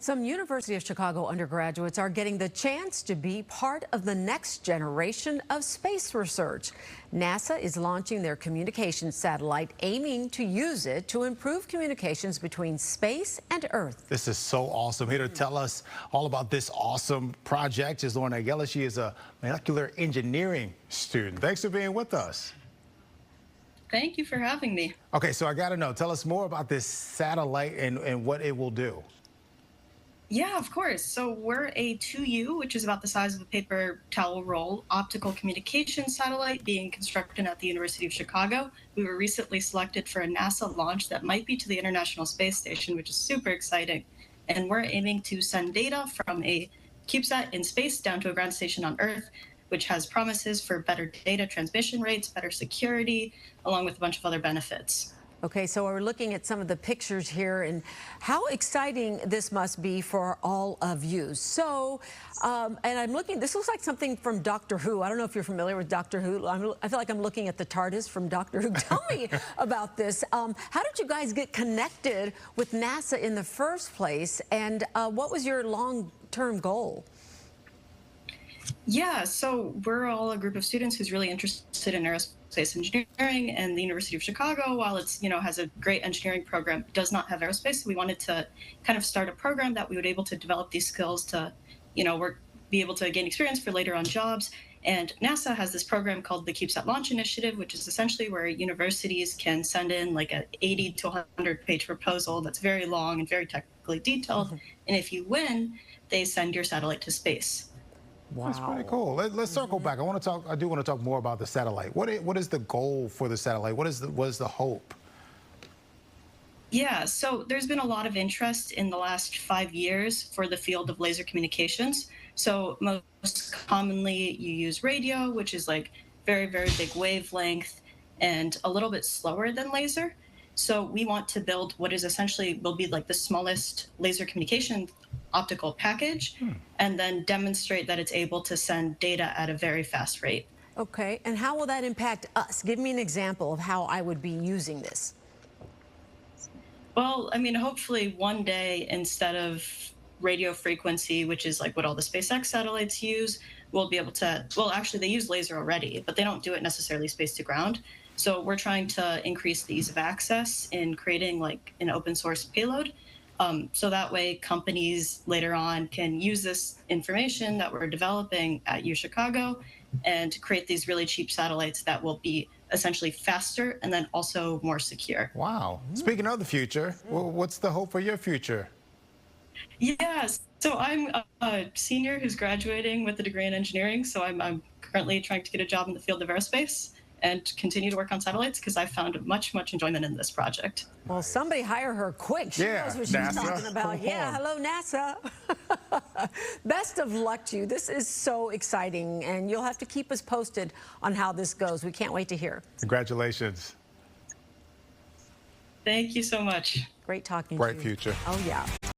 Some University of Chicago undergraduates are getting the chance to be part of the next generation of space research. NASA is launching their communications satellite, aiming to use it to improve communications between space and Earth. This is so awesome. Here to tell us all about this awesome project is Lauren Aguila. She is a molecular engineering student. Thanks for being with us. Thank you for having me. Okay, so I got to know, tell us more about this satellite and what it will do. Yeah, of course. So we're a 2U, which is about the size of a paper towel roll, optical communication satellite being constructed at the University of Chicago. We were recently selected for a NASA launch that might be to the International Space Station, which is super exciting. And we're aiming to send data from a CubeSat in space down to a ground station on Earth, which has promises for better data transmission rates, better security, along with a bunch of other benefits. Okay, so we're looking at some of the pictures here and how exciting this must be for all of you. So, and I'm looking, this looks like something from Doctor Who. I don't know if you're familiar with Doctor Who. I feel like I'm looking at the TARDIS from Doctor Who. Tell me about this. How did you guys get connected with NASA in the first place? And what was your long-term goal? Yeah, so we're all a group of students who's really interested in aerospace engineering, and the University of Chicago, while it's, has a great engineering program, does not have aerospace. So we wanted to kind of start a program that we would be able to develop these skills to, be able to gain experience for later on jobs. And NASA has this program called the CubeSat Launch Initiative, which is essentially where universities can send in like an 80 to 100-page proposal that's very long and very technically detailed. Mm-hmm. And if you win, they send your satellite to space. Wow. That's pretty cool. Let's circle back. I do want to talk more about the satellite. What is the goal for the satellite? What is the hope? Yeah, so there's been a lot of interest in the last 5 years for the field of laser communications. So most commonly you use radio, which is like very, very big wavelength and a little bit slower than laser. So we want to build what is essentially will be like the smallest laser communication optical package, and then demonstrate that it's able to send data at a very fast rate. Okay, and how will that impact us? Give me an example of how I would be using this. Well, I mean, hopefully one day, instead of radio frequency, which is like what all the SpaceX satellites use, we'll be able to, well, actually they use laser already, but they don't do it necessarily space to ground. So we're trying to increase the ease of access in creating like an open source payload. So that way companies later on can use this information that we're developing at U Chicago and create these really cheap satellites that will be essentially faster and then also more secure. Wow. Speaking of the future, what's the hope for your future? Yes. So I'm a senior who's graduating with a degree in engineering. So I'm currently trying to get a job in the field of aerospace and continue to work on satellites because I found much enjoyment in this project. Well, somebody hire her quick. She knows what she's talking about. Yeah, hello, NASA. Best of luck to you. This is so exciting, and you'll have to keep us posted on how this goes. We can't wait to hear. Congratulations. Thank you so much. Great talking to you. Bright future. Oh, yeah.